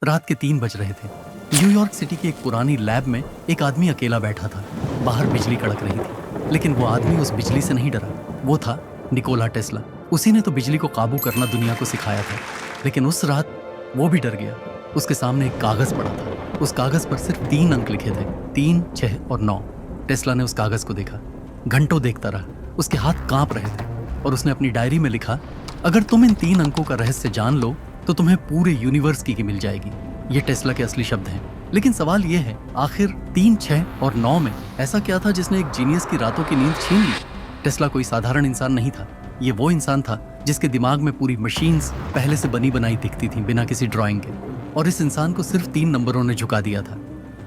रात के 3 बज रहे थे। न्यूयॉर्क सिटी की एक पुरानी लैब में एक आदमी अकेला बैठा था। बाहर बिजली कड़क रही थी, लेकिन वो आदमी उस बिजली से नहीं डरा। वो था निकोला टेस्ला। उसी ने तो बिजली को काबू करना दुनिया को सिखाया था। लेकिन उस रात वो भी डर गया। उसके सामने एक कागज पड़ा था। उस कागज पर सिर्फ 3 अंक लिखे थे, 3, 6 और 9। टेस्ला ने उस कागज को देखा, घंटों देखता रहा। उसके हाथ कांप रहे थे और उसने अपनी डायरी में लिखा, अगर तुम इन 3 अंकों का रहस्य जान लो तो तुम्हें पूरे यूनिवर्स की मिल जाएगी। ये टेस्ला के असली शब्द हैं। लेकिन सवाल ये है, आखिर 3, 6 और 9 में ऐसा क्या था जिसने एक जीनियस की रातों की नींद छीन ली? टेस्ला कोई साधारण इंसान नहीं था। ये वो इंसान था जिसके दिमाग में पूरी मशीन्स पहले से बनी बनाई दिखती थी, बिना किसी ड्राइंग के। और इस इंसान को सिर्फ 3 नंबरों ने झुका दिया था।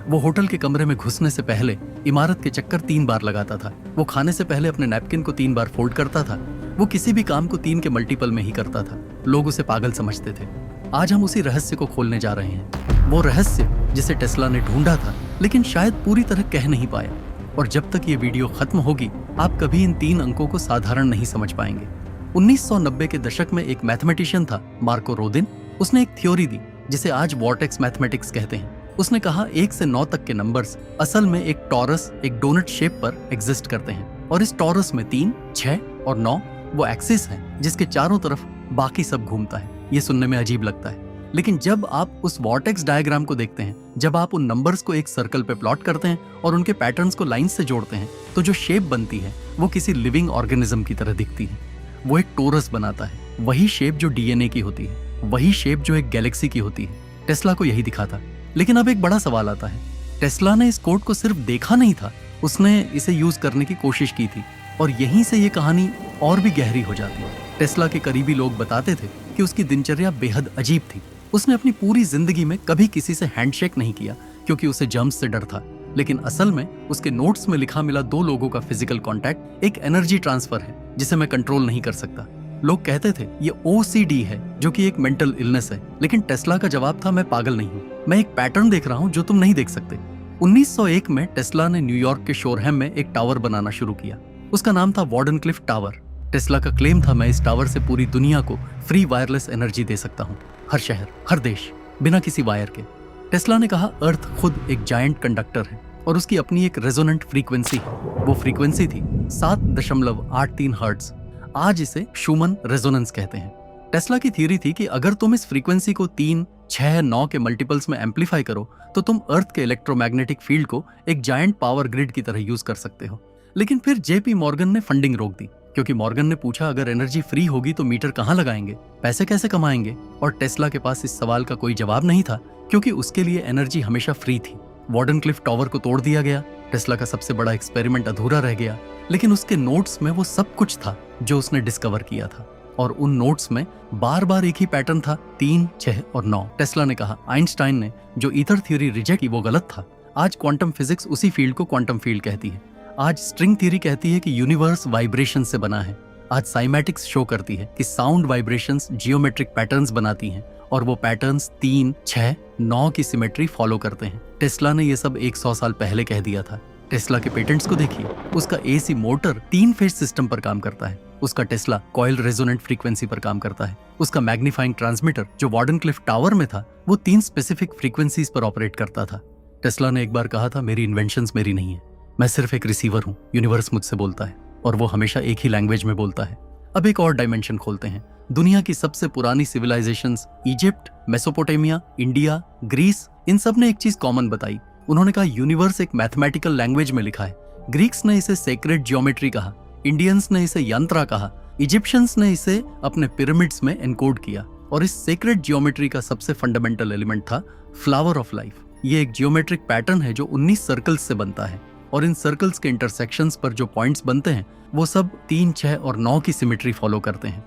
वो होटल के कमरे में घुसने से पहले इमारत के चक्कर 3 बार लगाता था। वो खाने से पहले अपने नैपकिन को 3 बार फोल्ड करता था। वो किसी भी काम को 3 के मल्टीपल में ही करता था। लोग उसे पागल समझते थे। आज हम उसी रहस्य को खोलने जा रहे हैं। वो रहस्य जिसे टेस्ला ने ढूंढा था, लेकिन शायद पूरी तरह कह नहीं पाया। और जब तक ये वीडियो खत्म होगी, आप कभी इन 3 अंकों को साधारण नहीं समझ पाएंगे। 1990 के दशक में एक मैथमेटिशियन था, मार्को रोदिन। उसने एक थ्योरी दी जिसे आज वॉर्टेक्स मैथमेटिक्स कहते हैं। उसने कहा 1 से 9 तक के नंबर्स असल में एक टॉरस, एक डोनट शेप पर एग्जिस्ट करते हैं। और इस टॉरस में 3, 6 और 9 वो एक्सिस हैं जिसके चारों तरफ बाकी सब घूमता है। ये सुनने में अजीब लगता है, लेकिन जब आप उस वॉर्टेक्स डायग्राम को देखते हैं, जब आप उन नंबर्स को एक सर्कल पे प्लॉट करते हैं और उनके पैटर्न्स को लाइन से जोड़ते हैं, तो जो शेप बनती है वो किसी लिविंग ऑर्गेनिज्म की तरह दिखती है। वो एक टोरस बनाता है, वही शेप जो डीएनए की होती है, वही शेप जो एक गैलेक्सी की होती है। टेस्ला को यही दिखा था। लेकिन अब एक बड़ा सवाल आता है, टेस्ला ने इस कोड को सिर्फ देखा नहीं था, उसने इसे यूज करने की कोशिश की थी। और यहीं से ये कहानी और भी गहरी हो जाती है। टेस्ला के करीबी लोग बताते थे कि उसकी दिनचर्या बेहद अजीब थी। उसने अपनी पूरी जिंदगी में कभी किसी से हैंडशेक नहीं किया क्योंकि उसे जर्म्स से डर था। लेकिन असल में उसके नोट्स में लिखा मिला 2 लोगों का फिजिकल कांटेक्ट एक एनर्जी ट्रांसफर है जिसे मैं कंट्रोल नहीं कर सकता। लोग कहते थे ये OCD है, जो कि एक मेंटल इलनेस है। लेकिन टेस्ला का जवाब था, मैं पागल नहीं हूँ, मैं एक पैटर्न देख रहा हूँ जो तुम नहीं देख सकते। 1901 में टेस्ला ने न्यूयॉर्क के शोरहैम में एक टावर बनाना शुरू किया। उसका नाम था वार्डनक्लिफ टावर। टेस्ला का क्लेम था, मैं इस टावर से पूरी दुनिया को फ्री वायरलेस एनर्जी दे सकता हूँ, हर शहर, हर देश, बिना किसी वायर के। टेस्ला ने कहा अर्थ खुद एक जायंट कंडक्टर है और उसकी अपनी एक रेजोनेंट फ्रीक्वेंसी है। वो फ्रीक्वेंसी थी 7.83 हर्ट्ज। आज इसे शूमन रेजोनेंस कहते हैं। टेस्ला की थ्योरी थी कि अगर तुम इस फ्रीक्वेंसी को 3, 6, 9 के मल्टीपल्स में एम्पलीफाई करो तो तुम अर्थ के इलेक्ट्रोमैग्नेटिक फील्ड को एक जायंट पावर ग्रिड की तरह यूज कर सकते हो। लेकिन फिर JP मॉर्गन ने फंडिंग रोक दी, क्योंकि मॉर्गन ने पूछा अगर एनर्जी फ्री होगी तो मीटर कहाँ लगाएंगे, पैसे कैसे कमाएंगे? और टेस्ला के पास इस सवाल का कोई जवाब नहीं था, क्योंकि उसके लिए एनर्जी हमेशा फ्री थी। वार्डनक्लिफ टावर को तोड़ दिया गया। टेस्ला का सबसे बड़ा एक्सपेरिमेंट अधूरा रह गया। लेकिन उसके नोट्स में वो सब कुछ था जो उसने डिस्कवर किया था। और उन नोट्स में बार बार एक ही पैटर्न था, 3, 6 और 9। टेस्ला ने कहा आइंस्टाइन ने जो ईथर थ्योरी रिजेक्ट की वो गलत था। आज क्वांटम फिजिक्स उसी फील्ड को क्वांटम फील्ड कहती है। आज स्ट्रिंग थ्योरी कहती है कि यूनिवर्स वाइब्रेशन से बना है। आज साइमेटिक्स शो करती है कि साउंड वाइब्रेशंस जियोमेट्रिक पैटर्न्स बनाती हैं और वो पैटर्न्स 3, 6, 9 की सिमेट्री फॉलो करते हैं। टेस्ला ने ये सब 100 साल पहले कह दिया था। टेस्ला के पेटेंट्स को देखिए, उसका AC मोटर 3 फेज सिस्टम पर काम करता है। उसका टेस्ला कॉइल रेजोनेंट फ्रीक्वेंसी पर काम करता है। उसका मैग्नीफाइंग ट्रांसमीटर जो वार्डनक्लिफ टावर में था वो 3 स्पेसिफिक फ्रीक्वेंसीज पर ऑपरेट करता था। टेस्ला ने एक बार कहा था, मेरी इन्वेंशंस मेरी नहीं है, मैं सिर्फ एक रिसीवर हूँ, यूनिवर्स मुझसे बोलता है और वो हमेशा एक ही लैंग्वेज में बोलता है। अब एक और डायमेंशन खोलते हैं। दुनिया की सबसे पुरानी civilisations Egypt, Mesopotamia, India, Greece, इन सब ने एक चीज कॉमन बताई। उन्होंने कहा यूनिवर्स एक मैथमेटिकल लैंग्वेज में लिखा है। ग्रीक्स ने इसे सेक्रेड जियोमेट्री कहा, इंडियंस ने इसे यंत्रा कहा, इजिप्शियंस ने इसे अपने पिरामिड्स में एनकोड किया। और इस सेक्रेड जियोमेट्री का सबसे फंडामेंटल एलिमेंट था फ्लावर ऑफ लाइफ। ये एक जियोमेट्रिक पैटर्न है जो 19 सर्कल्स से बनता है और इन सर्कल्स के इंटरसेक्शंस पर जो पॉइंट्स बनते हैं वो सब 3, 6 और 9 की सिमेट्री फॉलो करते हैं।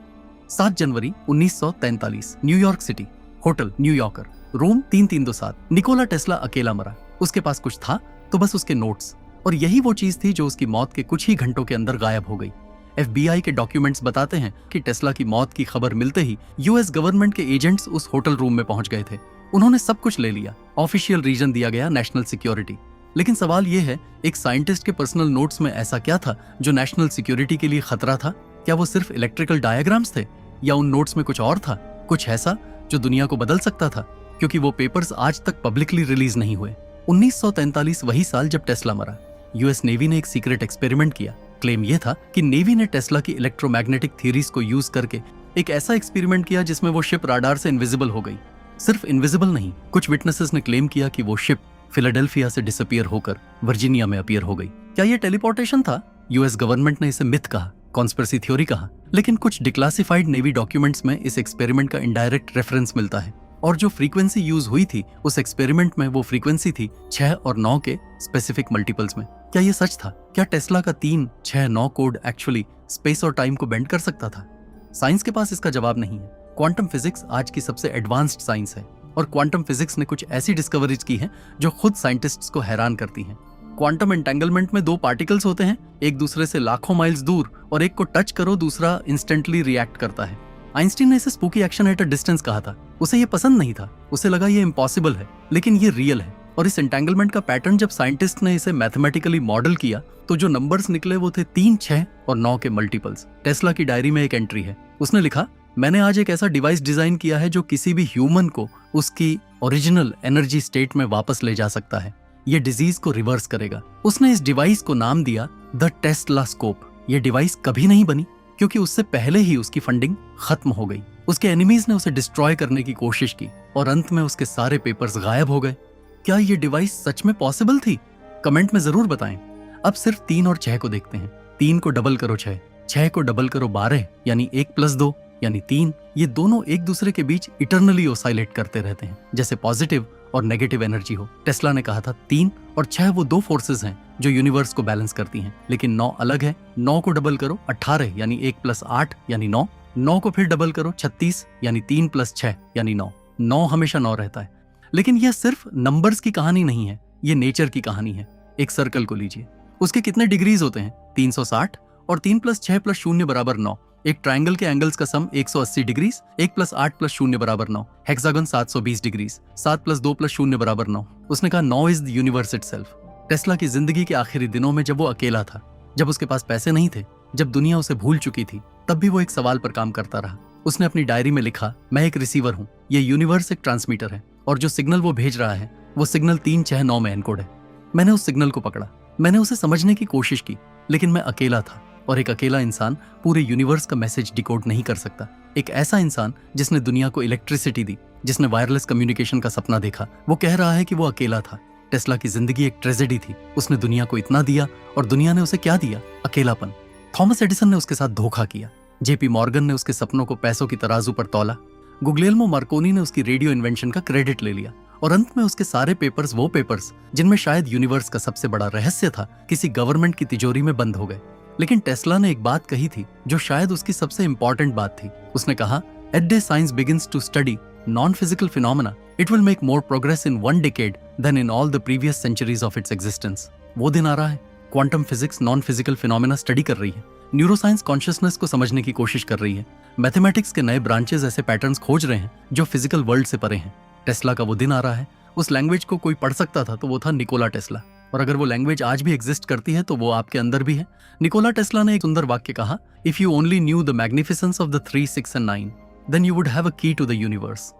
7 जनवरी 1943, New York city, hotel New Yorker, room 3327। Nikola Tesla अकेला मरा। उसके पास कुछ था तो बस उसके नोट्स, और यही वो चीज थी जो उसकी मौत के कुछ ही घंटों के अंदर गायब हो गई। FBI के डॉक्यूमेंट्स बताते हैं कि टेस्ला की मौत की खबर मिलते ही US गवर्नमेंट के एजेंट्स उस होटल रूम में पहुंच गए थे। उन्होंने सब कुछ ले लिया। ऑफिशियल रीजन दिया गया नेशनल सिक्योरिटी। लेकिन सवाल यह है, एक साइंटिस्ट के पर्सनल नोट्स में ऐसा क्या था जो नेशनल सिक्योरिटी के लिए खतरा था? क्या वो सिर्फ इलेक्ट्रिकल डायग्राम्स थे, या उन नोट्स में कुछ और था, कुछ ऐसा जो दुनिया को बदल सकता था? क्योंकि वो पेपर्स आज तक पब्लिकली रिलीज नहीं हुए। 1943 वही साल जब टेस्ला मरा। यूएस नेवी ने एक सीक्रेट एक्सपेरिमेंट किया। क्लेम यह था कि नेवी ने टेस्ला की इलेक्ट्रोमैग्नेटिक थ्योरीज को यूज करके एक ऐसा एक्सपेरिमेंट किया जिसमें वो शिप राडार से इनविजिबल हो गई। सिर्फ इनविजिबल नहीं, कुछ विटनेसेस ने क्लेम किया कि वो शिप फिलाडेल्फिया से डिसअपियर होकर वर्जीनिया में अपीयर हो गई। क्या ये टेलीपोर्टेशन था? यूएस गवर्नमेंट ने इसे मिथ कहा, कॉन्स्पिरेसी थ्योरी कहा, लेकिन कुछ डिक्लासिफाइड नेवी डॉक्यूमेंट्स में इस एक्सपेरिमेंट का इनडायरेक्ट रेफरेंस मिलता है। और जो फ्रीक्वेंसी यूज हुई थी उस एक्सपेरिमेंट में, वो फ्रीक्वेंसी थी 6 और 9 के स्पेसिफिक मल्टीपल्स में। क्या ये सच था? क्या टेस्ला का 3, 6, 9 कोड एक्चुअली स्पेस और टाइम को बेंड कर सकता था? साइंस के पास इसका जवाब नहीं है। क्वांटम फिजिक्स आज की सबसे एडवांस्ड साइंस है और क्वांटम फिजिक्स ने कुछ ऐसी डिस्कवरीज की हैं जो खुद साइंटिस्ट्स को हैरान करती हैं। क्वांटम एंटेंगलमेंट में 2 पार्टिकल्स होते हैं, एक दूसरे से लाखों माइल्स दूर, और एक को टच करो दूसरा इंस्टेंटली रिएक्ट करता है। आइंस्टीन ने इसे spooky action at a distance कहा था। उसे ये पसंद नहीं था, उसे लगा ये इम्पॉसिबल है, लेकिन ये रियल है। और इस एंटेंगलमेंट का पैटर्न जब साइंटिस्ट ने इसे मैथमेटिकली मॉडल किया तो जो नंबर्स निकले वो थे 3, 6 और 9 के मल्टीपल्स। टेस्ला की डायरी में एक एंट्री है। उसने लिखा, मैंने आज एक ऐसा डिवाइस डिजाइन किया है जो किसी भी ह्यूमन को उसकी ओरिजिनल एनर्जी स्टेट में वापस ले जा सकता है। ये डिजीज को रिवर्स करेगा। उसने इस डिवाइस को नाम दिया द टेस्ला स्कोप। ये डिवाइस कभी नहीं बनी क्योंकि उससे पहले ही उसकी फंडिंग खत्म हो गई। उसके एनिमीज ने उसे डिस्ट्रॉय करने की कोशिश की और अंत में उसके सारे पेपर्स गायब हो गए। क्या ये डिवाइस सच में पॉसिबल थी? कमेंट में जरूर बताएं। अब सिर्फ 3 और 6 को देखते हैं। 3 को डबल करो 6, 6 को डबल करो 12, यानी 1 + 2 यानी 3। ये दोनों एक दूसरे के बीच इटरनली ऑसाइलेट करते रहते हैं, जैसे पॉजिटिव और नेगेटिव एनर्जी हो। टेस्ला ने कहा था 3 और 6 वो 2 फोर्सेस हैं जो यूनिवर्स को बैलेंस करती हैं, लेकिन 9 अलग है। 9 को डबल करो 18 यानी 1 + 8 यानी 9। 9 को फिर डबल करो 36 यानी 3 + 6 यानी 9। 9 हमेशा 9 रहता है। लेकिन यह सिर्फ नंबर्स की कहानी नहीं है, ये नेचर की कहानी है। एक सर्कल को लीजिए, उसके कितने डिग्रीज होते हैं? 360, और 3 + 6 + 0 = 9। एक ट्रायंगल के एंगल्स का सम 180 डिग्रीज। 1 + 8 + 0 = 9। Hexagon 720 degrees. 7 + 2 + 0 = 9। उसने कहा 9 is the universe itself. Tesla की जिंदगी के आखिरी दिनों में जब वो अकेला था, जब उसके पास पैसे नहीं थे, जब दुनिया उसे भूल चुकी थी, तब भी वो एक सवाल पर काम करता रहा। उसने अपनी डायरी में लिखा, मैं एक रिसीवर हूँ, ये यूनिवर्स एक ट्रांसमीटर है और जो सिग्नल वो भेज रहा है वो सिग्नल 3, 6, 9 में एनकोड है। मैंने उस सिग्नल को पकड़ा, मैंने उसे समझने की कोशिश की, लेकिन मैं अकेला था और एक अकेला इंसान पूरे यूनिवर्स का मैसेज डिकोड नहीं कर सकता। एक ऐसा इंसान जिसने दुनिया को इलेक्ट्रिसिटी दी, जिसने वायरलेस कम्युनिकेशन का सपना देखा, वो कह रहा है कि वो अकेला था। टेस्ला की जिंदगी एक ट्रेजेडी थी। उसने दुनिया को इतना दिया और दुनिया ने उसे क्या दिया? अकेलापन। थॉमस एडिसन ने उसके साथ धोखा किया। जेपी मॉर्गन ने उसके सपनों को पैसों की तराजू पर तौला। गुग्लियल्मो मार्कोनी ने उसकी रेडियो इन्वेंशन का क्रेडिट ले लिया और अंत में उसके सारे पेपर्स, वो पेपर्स जिनमें शायद यूनिवर्स का सबसे बड़ा रहस्य था, किसी गवर्नमेंट की तिजोरी में बंद हो गए। लेकिन टेस्ला ने एक बात कही थी जो शायद उसकी सबसे इंपॉर्टेंट बात थी। उसने कहा, at day science begins to study non physical phenomena, it will make more progress in 1 decade than in all the previous centuries of its existence. वो दिन आ रहा है। Quantum physics non physical phenomena study कर रही है। Neuroscience consciousness को समझने की कोशिश कर रही है। मैथमेटिक्स के नए ब्रांचेस ऐसे पैटर्न्स खोज रहे हैं जो फिजिकल वर्ल्ड से परे हैं। टेस्ला का वो दिन आ रहा है। उस लैंग्वेज को कोई पढ़ सकता था तो वो था निकोला टेस्ला, और अगर वो लैंग्वेज आज भी एग्जिस्ट करती है तो वो आपके अंदर भी है। निकोला टेस्ला ने एक सुंदर वाक्य कहा, if you only knew the magnificence of the 3, 6 and 9 then you would have a key to the universe.